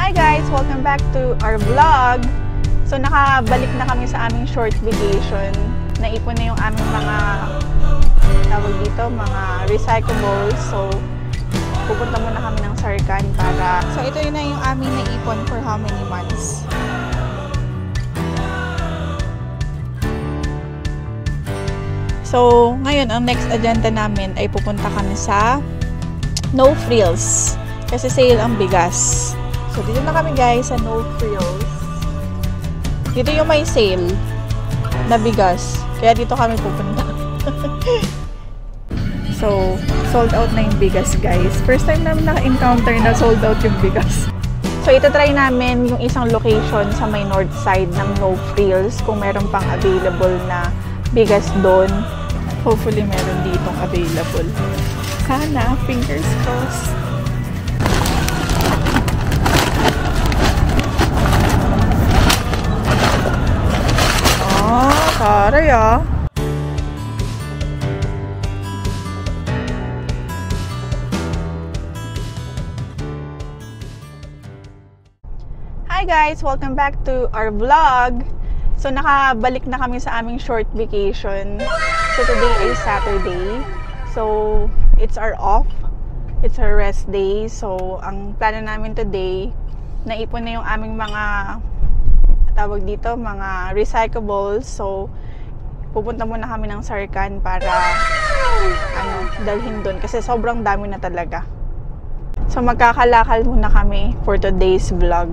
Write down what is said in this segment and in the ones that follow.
Hi guys! Welcome back to our vlog! So nakabalik na kami sa aming short vacation. Naipon na yung aming mga tawag dito, mga recyclables. So pupunta muna kami ng Sarkan para... So ito yun na yung aming naipon for how many months? So ngayon ang next agenda namin ay pupunta kami sa No Frills. Kasi sale ang bigas. So, dito na kami guys sa No Frills. Dito yung may sale na bigas. Kaya dito kami pupunta. So, sold out na yung bigas guys. First time namin naka-encounter na sold out yung bigas. So, itatry namin yung isang location sa may north side ng No Frills. Kung meron pang available na bigas doon. Hopefully, meron ditong available. Sana, fingers crossed. Taray ah. Hi guys! Welcome back to our vlog. So nakabalik na kami sa aming short vacation. So today is Saturday. So it's our off. It's our rest day. So ang plano namin today, naipon na yung aming mga tawag dito, mga recyclables. So, pupunta muna kami ng Sarkan para dalhin doon. Kasi sobrang dami na talaga. So, magkakalakal muna kami for today's vlog.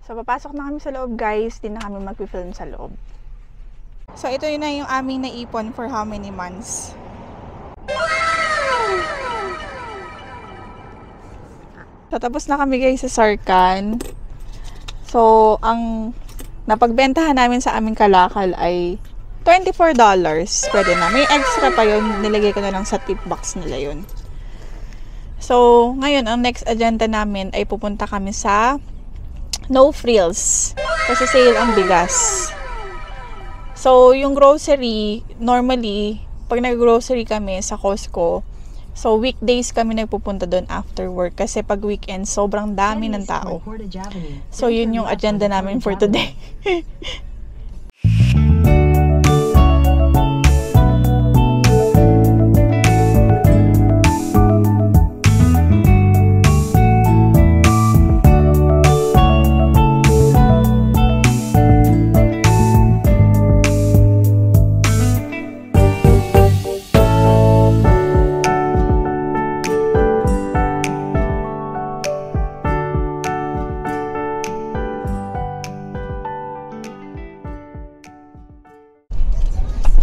So, papasok na kami sa loob guys. Di na kami mag-film sa loob. So, ito yun na yung aming naipon for how many months? So, tapos na kami guys sa Sarkan. So, ang napagbentahan namin sa aming kalakal ay $24. Pwede na. May extra pa yun. Nilagay ko na lang sa tip box nila yun. So, ngayon, ang next agenda namin ay pupunta kami sa No Frills. Kasi sale ang bigas. So, yung grocery, normally, pag nag-grocery kami sa Costco, so weekdays kami nagpupunta doon after work. Kasi pag weekend, sobrang dami ng tao. So, yun yung agenda namin for today.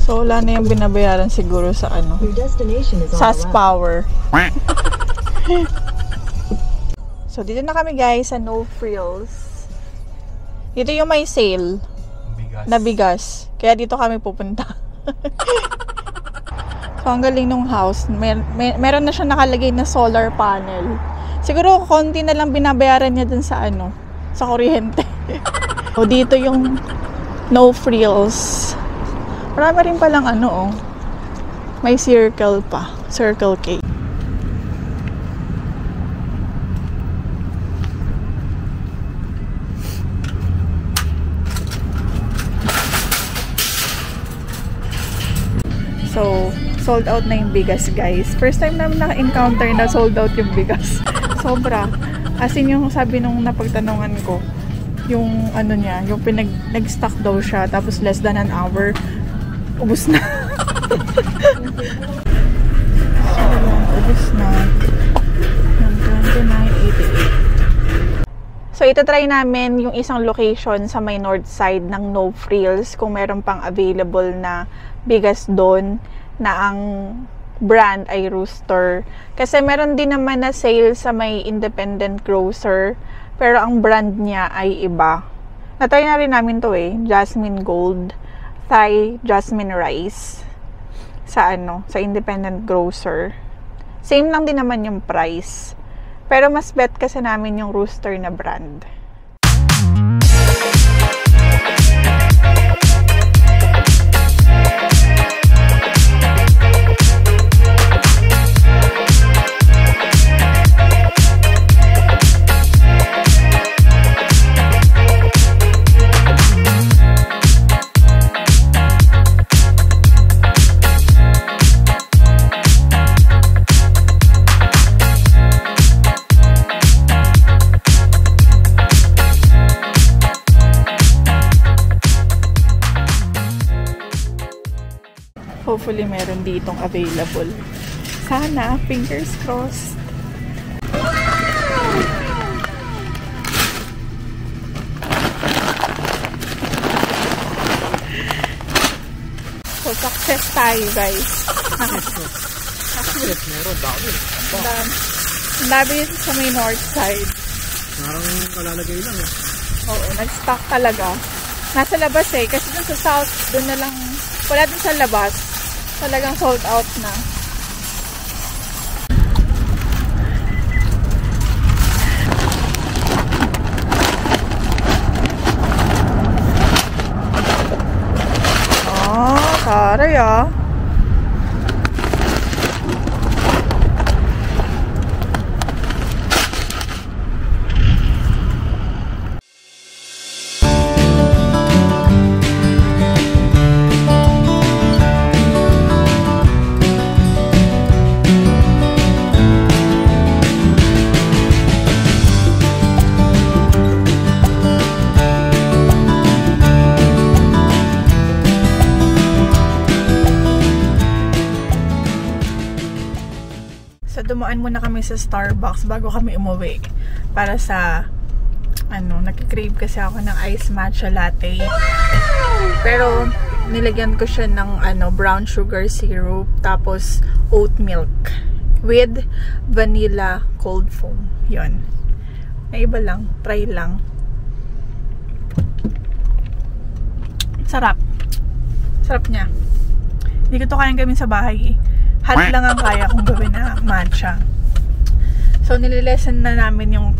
So, wala na yung binabayaran siguro sa SAS Power. So, dito na kami guys sa No Frills. Dito yung may sale na bigas. Kaya dito kami pupunta. So, ang galing nung house. Meron na siya nakalagay na solar panel. Siguro, konti na lang binabayaran niya dun sa sa kuryente. So, dito yung No Frills. Marami rin palang may circle pa. Circle K. So, sold out na yung bigas, guys. First time namin naka-encounter na sold out yung bigas. Sobra. As in, yung sabi nung napagtanungan ko, yung ano niya, yung nag-stock daw siya, tapos less than an hour, ubos na. Ubos na. Yung 29.88. So, itatry namin yung isang location sa may north side ng No Frills kung meron pang available na bigas doon na ang brand ay Rooster. Kasi meron din naman na sale sa may independent grocer pero ang brand niya ay iba. Natry na rin namin to Jasmine Gold Thai Jasmine Rice sa sa independent grocer. Same lang din naman yung price. Pero mas bet kasi namin yung Rooster na brand. Hopefully, meron ditong available. Sana, fingers crossed. So, success tayo, guys. Success, meron. Dami. Ang dami sa may north side. Parang kalalagay lang Oo, nag-stock talaga. Nasa labas kasi dun sa south, dun na lang, wala dun sa labas. Talagang sold out na. Taray dumaan muna kami sa Starbucks bago kami umuwi para sa nagki-crave kasi ako ng iced matcha latte pero nilagyan ko siya ng brown sugar syrup tapos oat milk with vanilla cold foam. Yun, may iba lang, try lang. Sarap niya. Hindi ko to kayang gawin sa bahay hot lang ang kaya kong gawin na matcha. So, nililesen na namin yung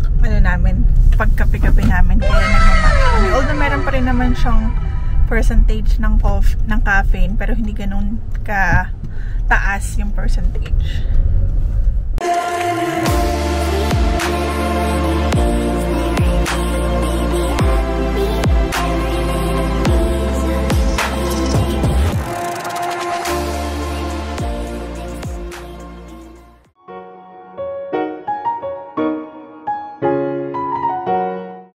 pagkape-kape namin. Kaya nagmamatcha. Although meron pa rin naman siyang percentage ng caffeine, pero hindi ganun ka taas yung percentage.